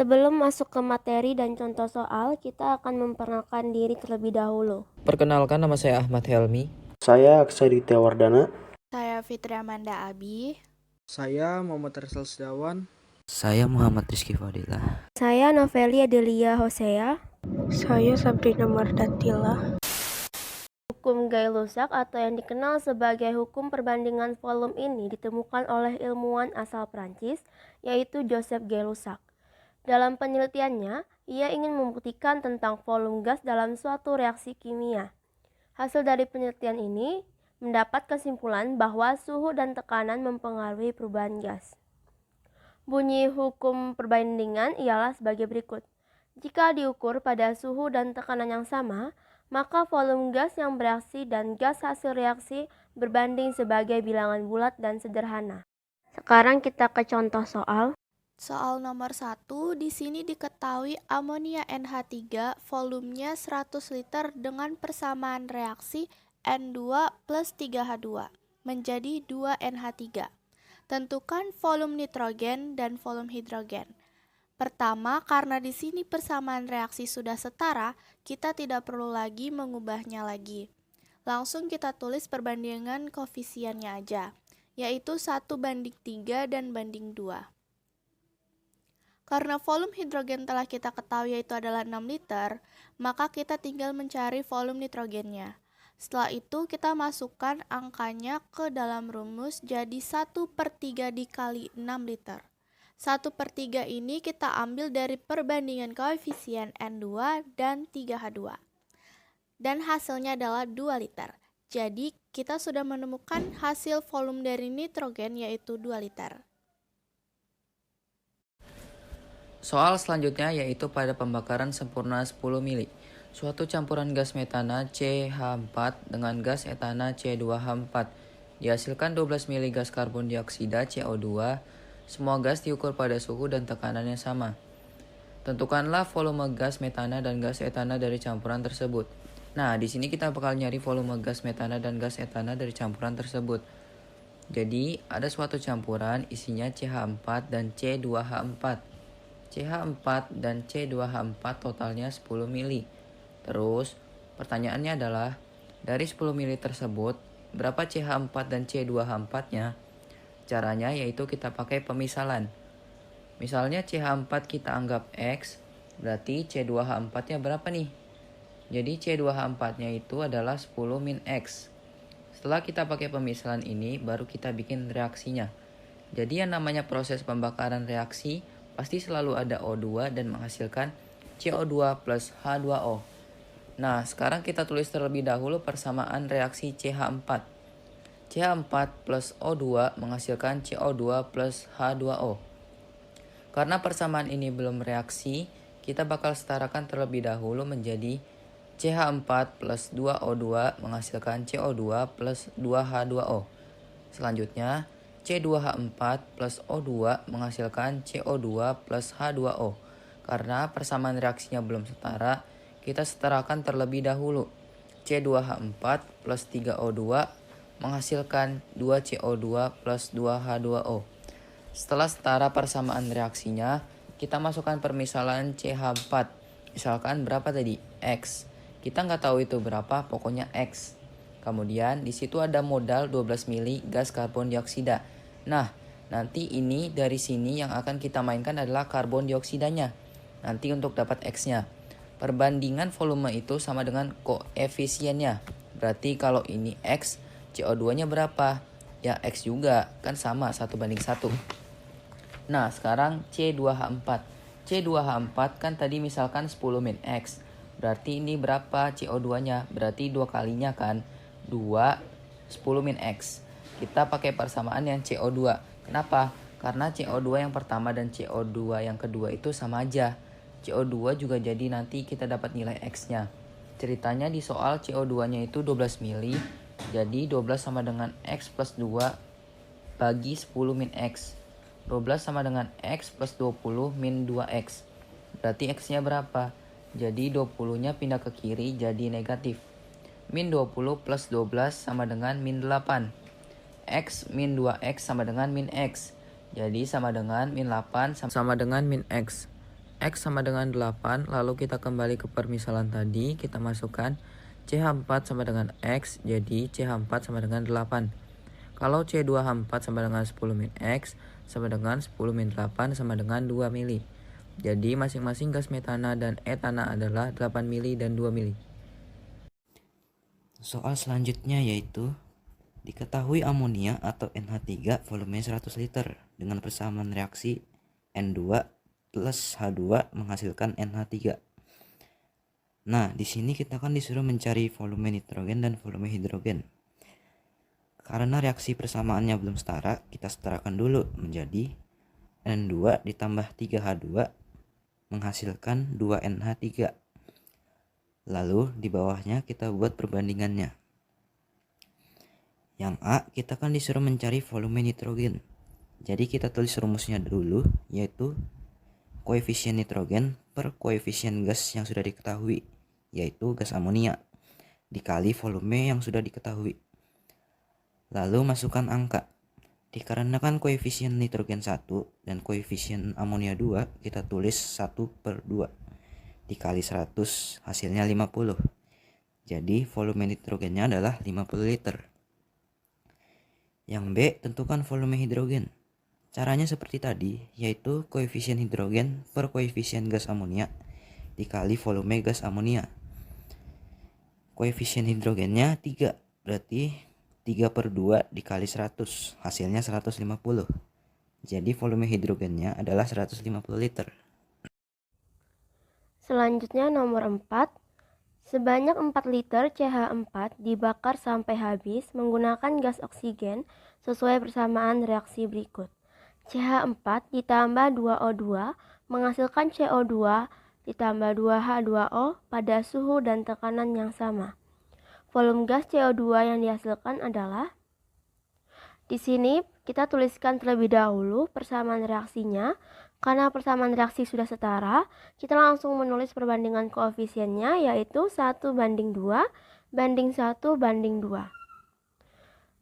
Sebelum masuk ke materi dan contoh soal, kita akan memperkenalkan diri terlebih dahulu. Perkenalkan, nama saya Ahmad Helmi. Saya Aksaditya Wardana. Saya Fitri Amanda Abi. Saya Muhammad Rizal Sedawan. Saya Muhammad Rizky Fadilah. Saya Novelia Delia Hosea. Saya Sabrina Mardatila. Hukum Gay-Lussac atau yang dikenal sebagai hukum perbandingan volume ini ditemukan oleh ilmuwan asal Prancis, yaitu Joseph Gay-Lussac. Dalam penelitiannya, ia ingin membuktikan tentang volume gas dalam suatu reaksi kimia. Hasil dari penelitian ini mendapat kesimpulan bahwa suhu dan tekanan mempengaruhi perubahan gas. Bunyi hukum perbandingan ialah sebagai berikut. Jika diukur pada suhu dan tekanan yang sama, maka volume gas yang bereaksi dan gas hasil reaksi berbanding sebagai bilangan bulat dan sederhana. Sekarang kita ke contoh soal. Soal nomor 1, di sini diketahui amonia NH3 volumenya 100 liter dengan persamaan reaksi N2 plus 3H2 menjadi 2NH3. Tentukan volume nitrogen dan volume hidrogen. Pertama, karena di sini persamaan reaksi sudah setara, kita tidak perlu lagi mengubahnya lagi. Langsung kita tulis perbandingan koefisiennya aja, yaitu 1:3 dan banding 2. Karena volume hidrogen telah kita ketahui yaitu adalah 6 liter, maka kita tinggal mencari volume nitrogennya. Setelah itu kita masukkan angkanya ke dalam rumus jadi 1/3 dikali 6 liter. 1/3 ini kita ambil dari perbandingan koefisien N2 dan 3H2. Dan hasilnya adalah 2 liter. Jadi kita sudah menemukan hasil volume dari nitrogen yaitu 2 liter. Soal selanjutnya yaitu pada pembakaran sempurna 10 mili. Suatu campuran gas metana CH4 dengan gas etana C2H4 dihasilkan 12 mili gas karbon dioksida CO2. Semua gas diukur pada suhu dan tekanan yang sama. Tentukanlah volume gas metana dan gas etana dari campuran tersebut. Nah, di sini kita bakal nyari volume gas metana dan gas etana dari campuran tersebut. Jadi, ada suatu campuran isinya CH4 dan C2H4. CH4 dan C2H4 totalnya 10 mili. Terus, pertanyaannya adalah, dari 10 mili tersebut, berapa CH4 dan C2H4-nya? Caranya yaitu kita pakai pemisalan. Misalnya CH4 kita anggap X, berarti C2H4-nya berapa nih? Jadi C2H4-nya itu adalah 10 min X. Setelah kita pakai pemisalan ini, baru kita bikin reaksinya. Jadi yang namanya proses pembakaran reaksi, pasti selalu ada O2 dan menghasilkan CO2 plus H2O. Nah, sekarang kita tulis terlebih dahulu persamaan reaksi CH4. CH4 plus O2 menghasilkan CO2 plus H2O. Karena persamaan ini belum reaksi, kita bakal setarakan terlebih dahulu menjadi CH4 plus 2O2 menghasilkan CO2 plus 2H2O. Selanjutnya, C2H4 plus O2 menghasilkan CO2 plus H2O. Karena persamaan reaksinya belum setara, kita setarakan terlebih dahulu. C2H4 plus 3O2 menghasilkan 2CO2 plus 2H2O. Setelah setara persamaan reaksinya, kita masukkan permisalan CH4. Misalkan berapa tadi? X. Kita nggak tahu itu berapa, pokoknya X. Kemudian di situ ada modal 12 mili gas karbon dioksida. Nah, nanti ini dari sini yang akan kita mainkan adalah karbon dioksidanya. Nanti untuk dapat X-nya. Perbandingan volume itu sama dengan koefisiennya. Berarti kalau ini X, CO2-nya berapa? Ya X juga, kan sama 1:1. Nah, sekarang C2H4. C2H4 kan tadi misalkan 10 min X. Berarti ini berapa CO2-nya? Berarti 2 kalinya kan? 2, 10 min X. Kita pakai persamaan yang CO2. Kenapa? Karena CO2 yang pertama dan CO2 yang kedua itu sama aja. CO2 juga jadi nanti kita dapat nilai X-nya. Ceritanya di soal CO2-nya itu 12 mili. Jadi 12 sama dengan X plus 2 bagi 10 min X. 12 sama dengan X plus 20 min 2X. Berarti X-nya berapa? Jadi 20-nya pindah ke kiri jadi negatif. Min 20 plus 12 sama dengan min 8. X min 2X sama dengan min X. Jadi sama dengan min 8 sama dengan min X. X sama dengan 8, lalu kita kembali ke permisalan tadi, kita masukkan CH4 sama dengan X, jadi CH4 sama dengan 8. Kalau C2H4 sama dengan 10 min X, sama dengan 10 min 8 sama dengan 2 mili. Jadi masing-masing gas metana dan etana adalah 8 mili dan 2 mili. Soal selanjutnya yaitu diketahui amonia atau NH3 volume 100 liter dengan persamaan reaksi N2 plus H2 menghasilkan NH3. Nah, di sini kita kan disuruh mencari volume nitrogen dan volume hidrogen. Karena reaksi persamaannya belum setara, kita setarakan dulu menjadi N2 ditambah 3H2 menghasilkan 2NH3. Lalu di bawahnya kita buat perbandingannya. Yang A, kita kan disuruh mencari volume nitrogen. Jadi kita tulis rumusnya dulu, yaitu koefisien nitrogen per koefisien gas yang sudah diketahui, yaitu gas amonia, dikali volume yang sudah diketahui. Lalu masukkan angka. Dikarenakan koefisien nitrogen 1 dan koefisien amonia 2, kita tulis 1/2. Dikali 100, hasilnya 50. Jadi volume nitrogennya adalah 50 liter. Yang B, tentukan volume hidrogen. Caranya seperti tadi, yaitu koefisien hidrogen per koefisien gas amonia dikali volume gas amonia. Koefisien hidrogennya 3, berarti 3/2 dikali 100, hasilnya 150. Jadi volume hidrogennya adalah 150 liter. Selanjutnya nomor 4. Sebanyak 4 liter CH4 dibakar sampai habis menggunakan gas oksigen sesuai persamaan reaksi berikut. CH4 ditambah 2O2 menghasilkan CO2 ditambah 2H2O pada suhu dan tekanan yang sama. Volume gas CO2 yang dihasilkan adalah, di sini kita tuliskan terlebih dahulu persamaan reaksinya. Karena persamaan reaksi sudah setara, kita langsung menulis perbandingan koefisiennya, yaitu 1:2 banding 1:2.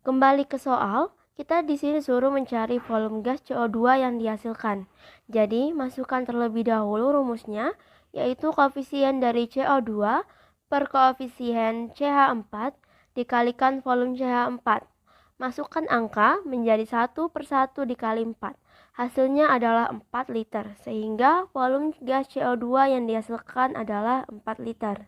Kembali ke soal, kita di sini suruh mencari volume gas CO2 yang dihasilkan. Jadi masukkan terlebih dahulu rumusnya, yaitu koefisien dari CO2 per koefisien CH4 dikalikan volume CH4. Masukkan angka menjadi 1/1 dikali 4. Hasilnya adalah 4 liter, sehingga volume gas CO2 yang dihasilkan adalah 4 liter.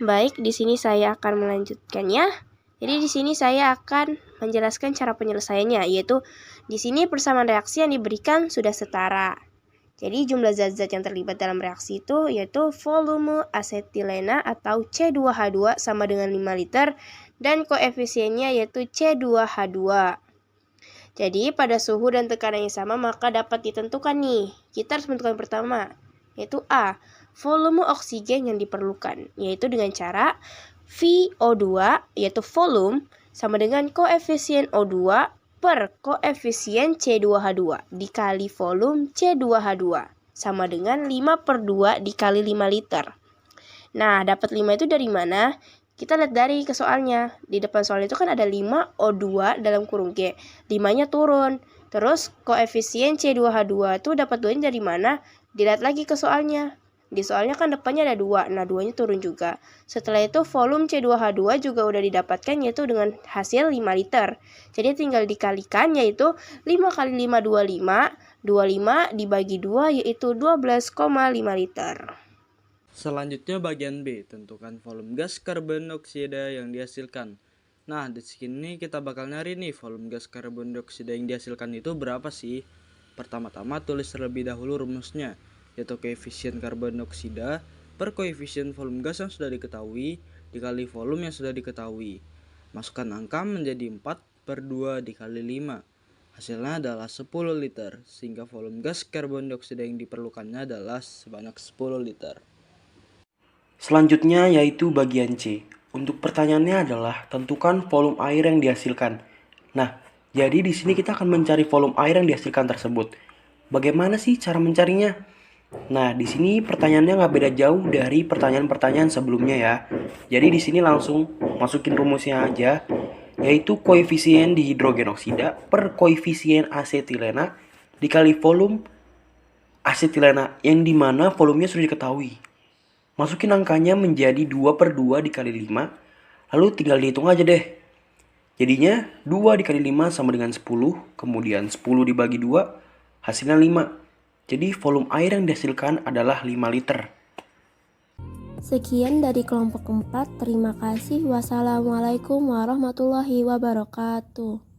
Baik, di sini saya akan melanjutkannya. Jadi di sini saya akan menjelaskan cara penyelesaiannya, yaitu di sini persamaan reaksi yang diberikan sudah setara. Jadi jumlah zat-zat yang terlibat dalam reaksi itu yaitu volume asetilena atau C2H2 sama dengan 5 liter dan koefisiennya yaitu C2H2. Jadi pada suhu dan tekanan yang sama maka dapat ditentukan nih. Kita harus menentukan pertama, yaitu A, volume oksigen yang diperlukan, yaitu dengan cara VO2 yaitu volume sama dengan koefisien O2 per koefisien C2H2 dikali volume C2H2 sama dengan 5/2 dikali 5 liter. Nah, dapat 5 itu dari mana? Kita lihat dari ke soalnya. Di depan soal itu kan ada 5O2 dalam kurung G. 5-nya turun. Terus koefisien C2H2 itu dapat 2-nya dari mana? Dilihat lagi ke soalnya. Di soalnya kan depannya ada 2. Nah, 2-nya turun juga. Setelah itu volume C2H2 juga udah didapatkan yaitu dengan hasil 5 liter. Jadi tinggal dikalikan yaitu 5 kali 5 25. 25 dibagi 2 yaitu 12,5 liter. Selanjutnya bagian B, tentukan volume gas karbon dioksida yang dihasilkan. Nah, di sini kita bakal nyari nih volume gas karbon dioksida yang dihasilkan itu berapa sih? Pertama-tama tulis terlebih dahulu rumusnya, yaitu koefisien karbon dioksida per koefisien volume gas yang sudah diketahui dikali volume yang sudah diketahui. Masukkan angka menjadi 4/2 dikali 5. Hasilnya adalah 10 liter, sehingga volume gas karbon dioksida yang diperlukannya adalah sebanyak 10 liter. Selanjutnya yaitu bagian C. Untuk pertanyaannya adalah tentukan volume air yang dihasilkan. Nah, jadi di sini kita akan mencari volume air yang dihasilkan tersebut. Bagaimana sih cara mencarinya? Nah, di sini pertanyaannya nggak beda jauh dari pertanyaan-pertanyaan sebelumnya ya. Jadi di sini langsung masukin rumusnya aja, yaitu koefisien dihidrogen oksida per koefisien asetilena dikali volume asetilena yang dimana volumenya sudah diketahui. Masukin angkanya menjadi 2/2 dikali 5, lalu tinggal dihitung aja deh. Jadinya 2 dikali 5 sama dengan 10, kemudian 10 dibagi 2, hasilnya 5. Jadi volume air yang dihasilkan adalah 5 liter. Sekian dari kelompok 4. Terima kasih. Wassalamualaikum warahmatullahi wabarakatuh.